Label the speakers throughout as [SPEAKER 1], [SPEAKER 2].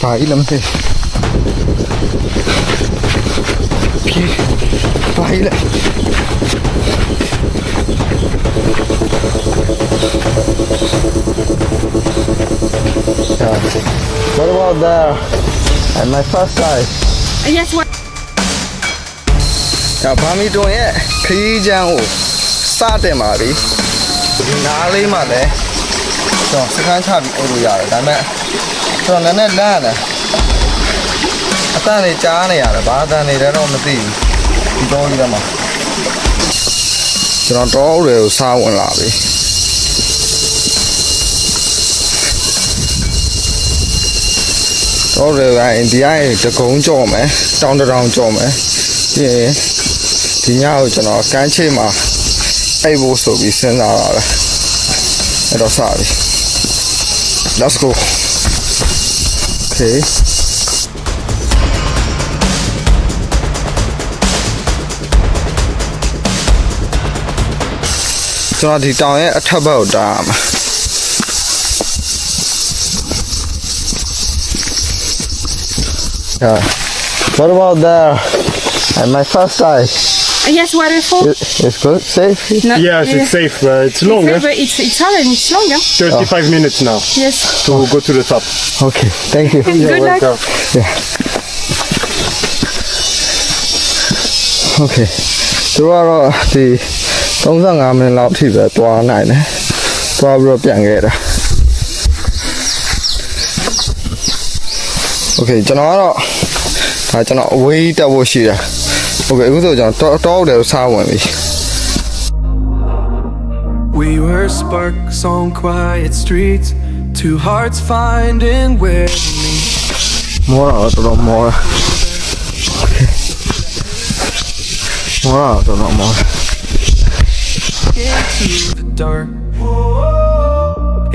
[SPEAKER 1] Phải lắm thế. Phải lại. What about there? And my first size.
[SPEAKER 2] Yes, what?
[SPEAKER 1] Now, Pami doing it. Khi Jiang Wu. Started Mari. Nali Made. So, second time over yard. I met. So, I'm not done. I thought it's Johnny out of Badan. I don't know the you don't need them. So, I'm all real sound lobby. All real in the eye, the cone jaw, man. Down the round jaw, man. Yeah. The now, you know, can't change my able to be sent out. I don't sorry. Let's go. Okay. So now the down here at about dam. Yeah. What about there? And my first size.
[SPEAKER 2] Yes, waterfall.
[SPEAKER 1] It's good, safe.
[SPEAKER 2] No,
[SPEAKER 3] Yes, it's safe. It's longer.
[SPEAKER 2] It's hard and it's longer.
[SPEAKER 3] 35 minutes now
[SPEAKER 2] Yes.
[SPEAKER 3] to go to the top.
[SPEAKER 1] Okay, thank you.
[SPEAKER 2] Good luck.
[SPEAKER 1] Yeah. Okay. သူကတော့ဒီ35မိနစ်လောက်ထိပဲတွားနိုင်တယ်။တွားပြီးတော့ပြန်ခဲ့တာ။ Okay ကျွန်တော်ကတော့ဒါကျွန်တော်အဝေးတက်ဖို့ရှိတာ။ Okay အခုဆိုကျွန်တော်တောက်တယ်စားဝင်ပြီ။
[SPEAKER 4] We were sparks on quiet streets, two hearts finding where to meet.
[SPEAKER 1] မောတော့တော်မောတာ။ Okay မောတော့တော်မောတာ။
[SPEAKER 4] Into the dark.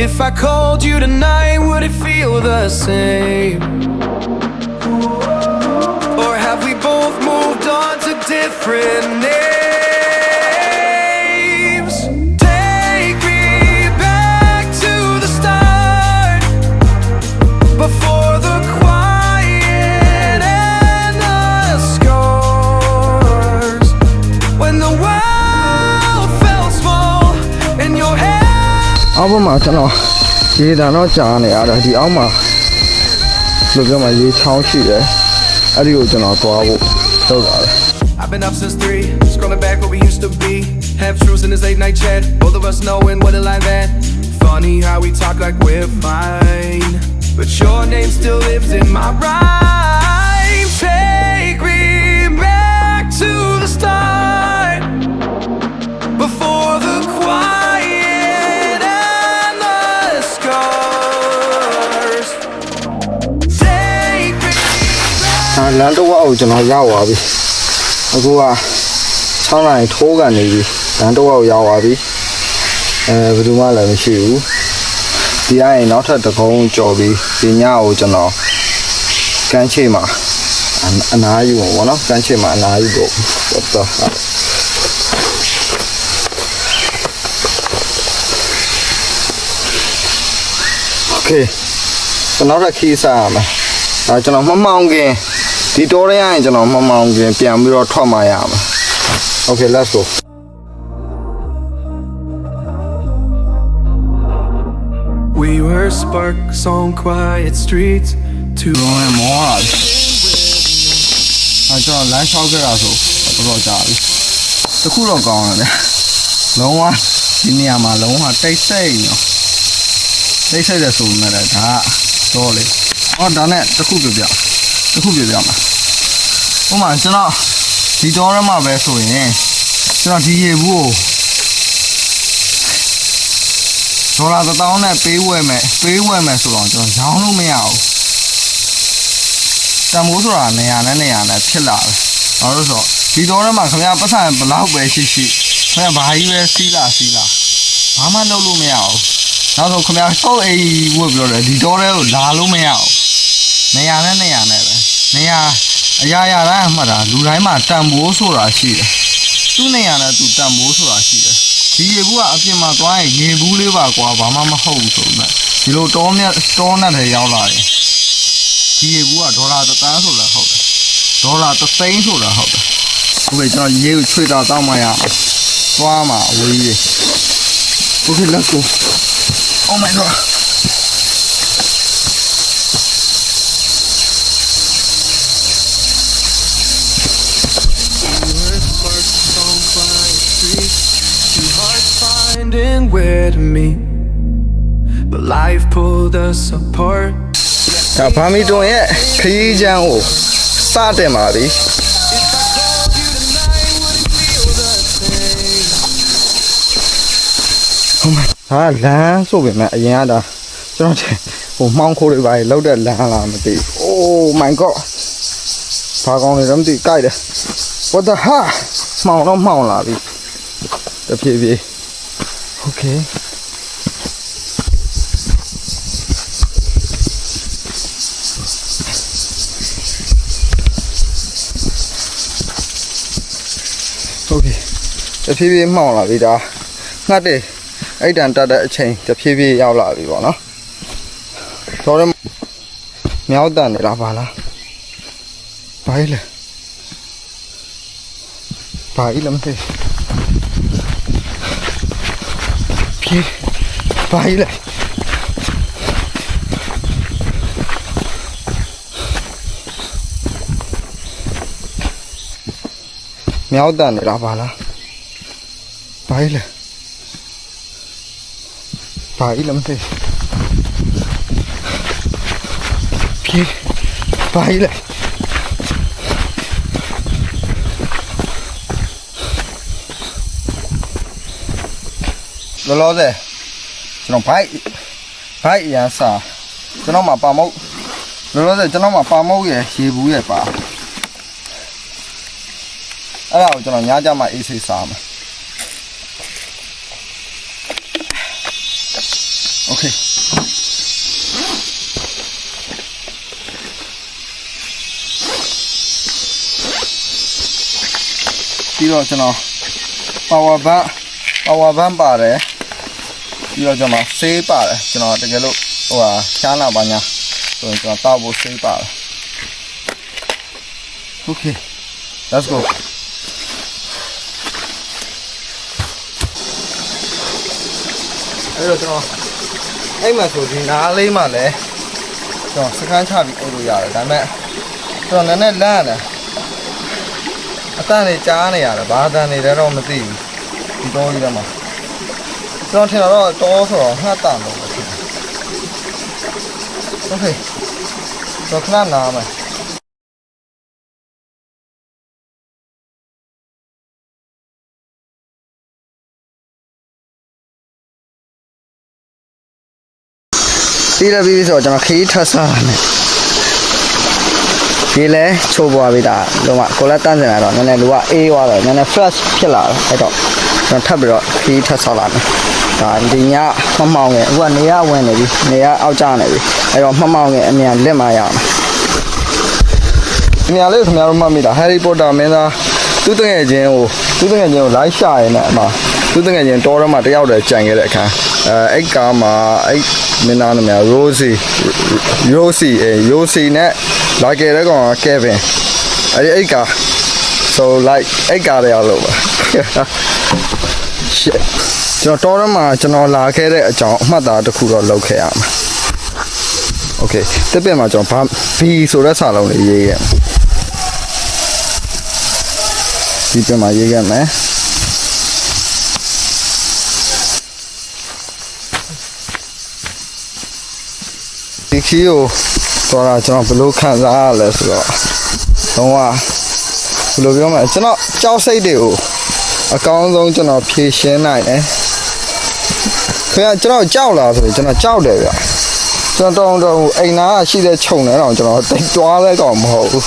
[SPEAKER 4] If I called you tonight, would it feel the same? Or have we both moved on to different names? Take me back to the start, before the quiet and the scars. When the world felt small in your hands.
[SPEAKER 1] အောက်မှာကျွန်တော်ရေတံတော့ကြားနေရတယ်ဒီအောက်မှာလူပြောမှာရေချောင်းရှိတယ်အဲ့ဒီကိုကျွန်တော်သွားဖို့လုပ်တာလေ
[SPEAKER 4] I've been up since 3, scrolling back where we used to be. Half truths in this late night chat, both of us knowing what it like that. Funny how we talk like we're fine, but your name still lives in my rhyme. Take me back to the start, before the quiet and the scars. Take me back.
[SPEAKER 1] လမ်းတော့အောက်ကျွန်တော်ရောက်သွားပြီအခုက6နိုင်ထိုးကနေပြီလမ်းတော့အောက်ရောက်သွားပြီဘယ်သူမှလည်းမရှိဘူးဒီအရင်နောက်ထပ်တကုန်းကြော်ပြီးဒီညကိုကျွန်တော်ကမ်းခြေမှာအနားယူပေါ့နော်ကမ်းခြေမှာအနားယူတော့တော့โอเคကျွန်တော်တို့ခီးစားရမယ်ကျွန်တော်မမောင်းခင်ဒီတိုးရရင်ကျွန်တော်မမောင်းခင်ပြန်ပြီးတော့ထွက်มาရမယ် Okay let's go
[SPEAKER 4] We were sparks on quiet streets, two
[SPEAKER 1] မောရကျွန်တော်လမ်းလျှောက်ခဲ့တာဆိုတော့ကြာပြီတခုတော့ကောင်းတယ်လုံးဝဒီနေရာမှာလုံးဝတိတ်ဆိတ်ရောတိတ်ဆိတ်တယ်ဆိုမှလည်းဒါကတော့လေဒါနဲ့တခုပြမှာဥပမာကျွန်တော်ဒီတော့ရမှာပဲဆိုရင်ကျွန်တော်ဒီရေဘူးကိုဒေါ်လာ1000နဲ့ပေးဝယ်မယ်ဆိုတော့ကျွန်တော်ရောင်းလို့မရဘူးတန်မိုးဆိုတာနေရာနဲ့ဖြစ်လာတယ်ဘာလို့ဆိုတော့ဒီတော့ရမှာခင်ဗျာပတ်စံဘလောက်ပဲရှိခင်ဗျာဘာကြီးပဲစီးလာဘာမှလုပ်လို့မရဘူးနောက်ဆုံးခင်ဗျာစောက်အိမ်ဝတ်ပြီးတော့ဒီတော့ရဲကိုလာလို့မရဘူးနေရာနဲ့ပဲနေရာအရာတိုင်းမှတ်တာလူတိုင်းမှာတန်ဖိုးဆိုတာရှိတယ်သူ့နေရာနဲ့သူတန်ဖိုးဆိုတာရှိတယ်ဒီရေဘူးကအပြင်မှာသွားရင်ရေဘူးလေးပါကွာဘာမှမဟုတ်ဘူးဆိုမှဒီလိုတောနဲ့ရောက်လာတယ် ဒီရေဘူးကဒေါ်လာ1 သန်းဆိုလည်းဟုတ်တယ်ဒေါ်လာ1 သိန်းဆိုလည်းဟုတ်တယ်โอเคကျွန်တော်ရေကိုချွေတာတောင်းမှရသွားမှာအဝေးကြီး Okay, let's go. Oh my god.
[SPEAKER 4] Finding where to meet, but life pulled us apart.
[SPEAKER 1] ဒါဘာမီတွန်ရဲ့ခရီးချမ်းကိုစတင်ပါပြီ ဟာလမ်းဆိုပေမဲ့အရင်ကဒါကျွန်တော်ဟိုမှောင်ခိုးတွေပါလောက်တဲ့လမ်းလားမသိဘူး Oh my god ဘာကောင်းလဲတော့မသိကြိုက်တယ် What the ha မှောင်တော့မှောင်လာပြီတဖြည်းဖြည်း Okay Okay တဖြည်းဖြည်းမှောင်လာပြီဒါငှက်တယ်အဲ့တန်တက်တဲ့အချိန်တဖြည်းဖြည်းရောက်လာပြီပေါ့နော်တော်တယ်မြောက်တန်နေလားပါလားဘာလဲဘာလဲမသိပြေးဘာလဲမြောက်တန်နေလားပါလားဘာလဲဘာလဲမသိပြေးဘာလဲလောလောဆယ်ကျွန်တော်ဘိုက်ရန်စာကျွန်တော်မှာပါမုတ်လောလောဆယ်ကျွန်တော်မှာပါမုတ်ရယ်ရေဘူးရယ်ပါအဲ့ဒါကိုကျွန်တော်ညကြမှာအေးဆေးစားမယ် Okay ပြီးတော့ကျွန်တော် power bank ပါတယ်ပြီးတော့ကျွန်တော်ဆေးပါတယ်ကျွန်တော်တကယ်လို့ဟိုဟာချားလာပါညာဆိုရင်ကျွန်တော်တောက်ဖို့ဆေးပါတယ် Okay let's go အဲ့တော့ကျွန်တော်အဲ့မှာဆိုဒီနားလေးမှလည်းကျွန်တော်စကန်းချပြီးအိတ်လို့ရတယ်ဒါပေမဲ့ကျွန်တော်နည်းနည်းလန့်ရတယ်အတန်တွေကြားနေရတယ်ဘာအတန်တွေလဲတော့မသိဘူးဒီတော့ကြီးထဲမှာကျွန်တော်ထင်တော့တောဆိုတော့ငှက်တန်လို့ဖြစ်တယ် Okay ကျွန်တော်ခဏနားမယ်ပြီးတော့ပြီးဆိုတော့ကျွန်တော်ခရီးထပ်စားတာနဲ့ဒီလဲချိုးပွားပြီးတာလုံးဝကိုလက်တန်းစင်လာတော့နည်းနည်းလူကအေးသွားတော့နည်းနည်း fresh ဖြစ်လာတယ်အဲ့တော့ကျွန်တော်ထပ်ပြီးတော့ခရီးထပ်စားလာမယ်ဒါဒီညမမောင်ငယ်အခုကနေရဝင်နေပြီနေရအောက်ကျနေပြီအဲ့တော့မမောင်ငယ်အမြန်လက်မရအောင်အမြန်လေးခင်ဗျားတို့မှတ်မိတာ Harry Potter မင်းသားသူ့တငယ်ချင်းကိုလိုက်ရှာရနေအမသူ့တငယ်ချင်းတောထဲမှာတယောက်တည်းကြံခဲ့တဲ့အခန်းအဲ့ကားမှာအဲ့မင်းသားနာမည် Rosie နဲ့လာခဲ့တဲ့ကောင်က Kevin အဲ့ကား so like အဲ့ကားတွေအလုပ်ပါ shit ကျွန်တော်တောထဲမှာကျွန်တော်လာခဲ့တဲ့အကြောင်းအမှတ်သားတစ်ခုတော့လုပ်ခဲ့ရမှာ okay တစ်ပြက်မှာကျွန်တော် B ဆိုတဲ့စာလုံးလေးရေးခဲ့ဒီပြက်မှာရေးခဲ့မယ်ဒီခီကိုတော့ကျွန်တော်ဘယ်လိုခံစားရလဲဆိုတော့လုံးဝဘယ်လိုပြောမလဲကျွန်တော်ကြောက်စိတ်တွေကိုအကောင်းဆုံးကျွန်တော်ဖြေရှင်းနိုင်တယ်ခင်ဗျာကျွန်တော်ကြောက်လာဆိုရင်ကျွန်တော်ကြောက်တယ်ဗျကျွန်တော်တော့အိမ်သားရှိတဲ့ခြုံထဲတော့ကျွန်တော်တိတ်တွားလဲတော့မဟုတ်ဘူး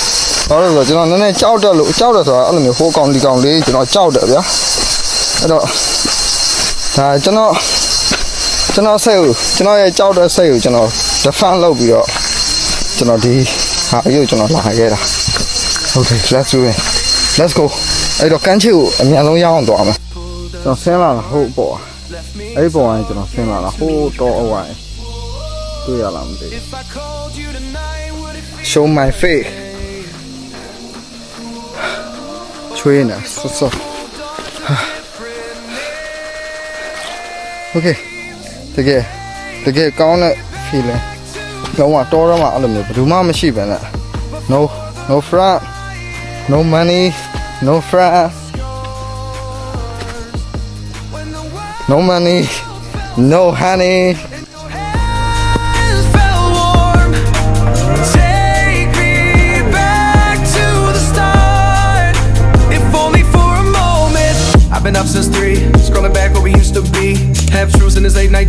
[SPEAKER 1] ဘာလို့လဲဆိုတော့ကျွန်တော်နည်းနည်းကြောက်တယ်ဆိုတာအဲ့လိုမျိုးဟိုကောင်ဒီကောင်လေးကျွန်တော်ကြောက်တယ်ဗျာအဲ့တော့ဒါကျွန်တော်စိတ်ကိုကျွန်တော်ရဲ့ကြောက်တဲ့စိတ်ကိုကျွန်တော် defend လုပ်ပြီးတော့ကျွန်တော်ဒီဟာအရုပ်ကျွန်တော်လာခဲ့တာ Okay let's do it let's go အဲ့တော့ကန်းချစ်ကိုအမြန်ဆုံးရောက်အောင်သွားမယ်ကျွန်တော်ဆင်းလာတာဟုတ်ပေါ့အဲ့ပေါ်ကနေကျွန်တော်ဆင်းလာတာဟိုတော့အဝိုင်းတွေ့ရလားမသိဘူး show my face ချွေးနေဆော့ Okay တကယ်ကောင်းတဲ့ feeling လုံးဝတော်တော့မှအဲ့လိုမျိုးဘယ်သူမှမရှိပဲနဲ့ no friend no money no friend no money no honey
[SPEAKER 4] Hands felt warm. Take me back to the start. If only for a moment. I've been up since 3, scrolling back where we used to be. Half truths in this late night.